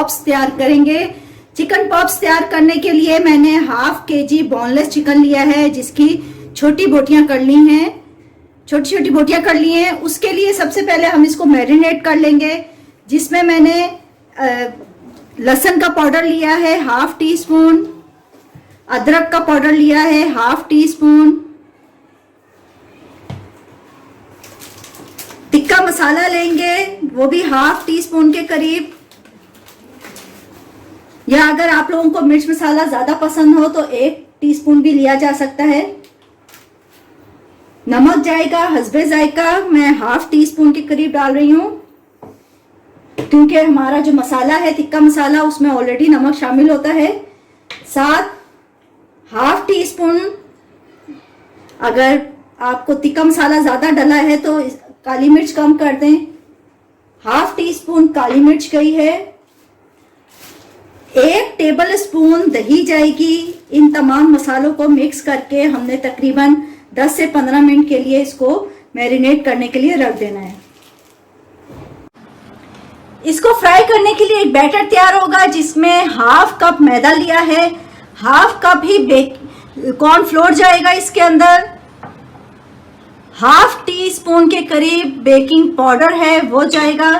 Pops तैयार करेंगे। Chicken pops तैयार करने के लिए मैंने हाफ केजी बोनलेस चिकन लिया है, जिसकी छोटी बोटियां कर ली हैं, छोटी छोटी बोटियां कर ली हैं। उसके लिए सबसे पहले हम इसको मैरिनेट कर लेंगे, जिसमें मैंने लहसुन का पाउडर लिया है हाफ टी स्पून, अदरक का पाउडर लिया है half tea spoon, tikka masala लेंगे वो भी हाफ टी स्पून के करीब, या अगर आप लोगों को मिर्च मसाला ज्यादा पसंद हो तो 1 टीस्पून भी लिया जा सकता है। नमक जाएगा हस्बे जायका, मैं हाफ टी स्पून के करीब डाल रही हूं, क्योंकि हमारा जो मसाला है टिक्का मसाला उसमें ऑलरेडी नमक शामिल होता है। साथ हाफ टी स्पून, अगर आपको टिक्का मसाला ज्यादा डला है तो काली मिर्च कम कर दें, हाफ टी स्पून काली मिर्च गई है। 1 टेबल स्पून दही जाएगी। इन तमाम मसालों को मिक्स करके हमने तकरीबन 10 से 15 मिनट के लिए इसको मैरिनेट करने के लिए रख देना है। इसको फ्राई करने के लिए एक बैटर तैयार होगा, जिसमें हाफ कप मैदा लिया है, हाफ कप ही कॉर्नफ्लोर जाएगा इसके अंदर, हाफ टी स्पून के करीब बेकिंग पाउडर है वो जाएगा,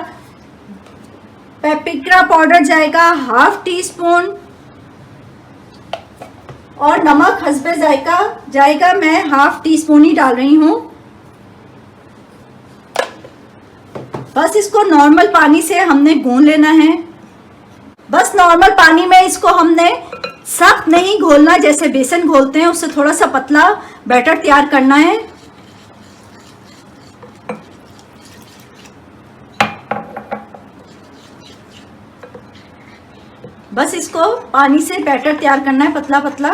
पेपरिका पाउडर जाएगा हाफ टी स्पून, और नमक हस्बे जायका जाएगा, मैं हाफ टी स्पून ही डाल रही हूं। बस इसको नॉर्मल पानी से हमने गूंद लेना है। बस नॉर्मल पानी में इसको हमने सख्त नहीं घोलना, जैसे बेसन घोलते हैं उससे थोड़ा सा पतला बैटर तैयार करना है। बस इसको पानी से बैटर तैयार करना है पतला पतला।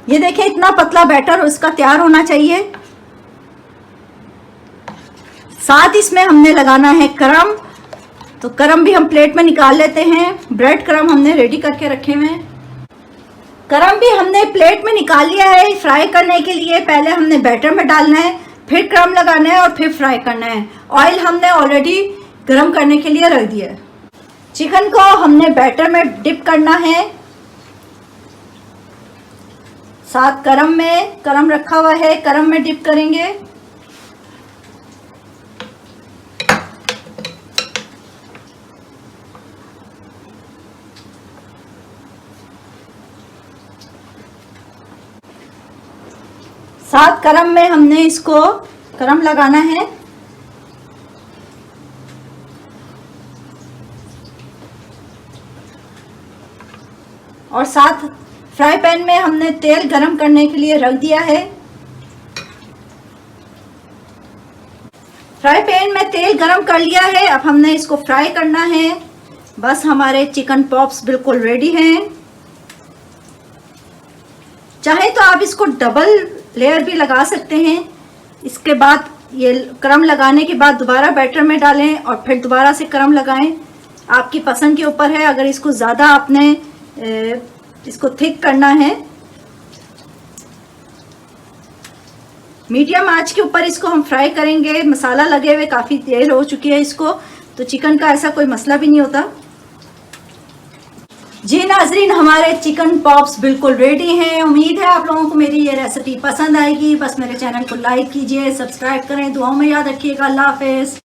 ये देखिए इतना पतला बैटर इसका तैयार होना चाहिए। साथ इसमें हमने लगाना है क्रम, तो क्रम भी हम प्लेट में निकाल लेते हैं। ब्रेड क्रम हमने रेडी करके रखे हुए हैं। क्रम भी हमने प्लेट में निकाल लिया है। फ्राई करने के लिए पहले हमने बैटर में डालना है, फिर क्रम लगाना है और फिर फ्राई करना है। ऑयल हमने ऑलरेडी गर्म करने के लिए रख दिया है। चिकन को हमने बैटर में डिप करना है, साथ क्रम रखा हुआ है, क्रम में डिप करेंगे। साथ क्रम में हमने इसको क्रम लगाना है। और साथ फ्राई पैन में हमने तेल गरम करने के लिए रख दिया है। फ्राई पैन में तेल गरम कर लिया है, अब हमने इसको फ्राई करना है। बस हमारे चिकन पॉप्स बिल्कुल रेडी हैं। चाहे तो आप इसको डबल लेयर भी लगा सकते हैं। इसके बाद ये क्रम लगाने के बाद दोबारा बैटर में डालें और फिर दोबारा से क्रम लगाएं, आपकी पसंद के ऊपर है। अगर इसको ज़्यादा आपने इसको थिक करना है, मीडियम आंच के ऊपर इसको हम फ्राई करेंगे। मसाला लगे हुए काफ़ी देर हो चुकी है इसको, तो चिकन का ऐसा कोई मसला भी नहीं होता। जी नाजरीन, हमारे चिकन पॉप्स बिल्कुल रेडी हैं। उम्मीद है आप लोगों को मेरी ये रेसिपी पसंद आएगी। बस मेरे चैनल को लाइक कीजिए, सब्सक्राइब करें, दुआओं में याद रखिएगा। अल्लाह हाफिज।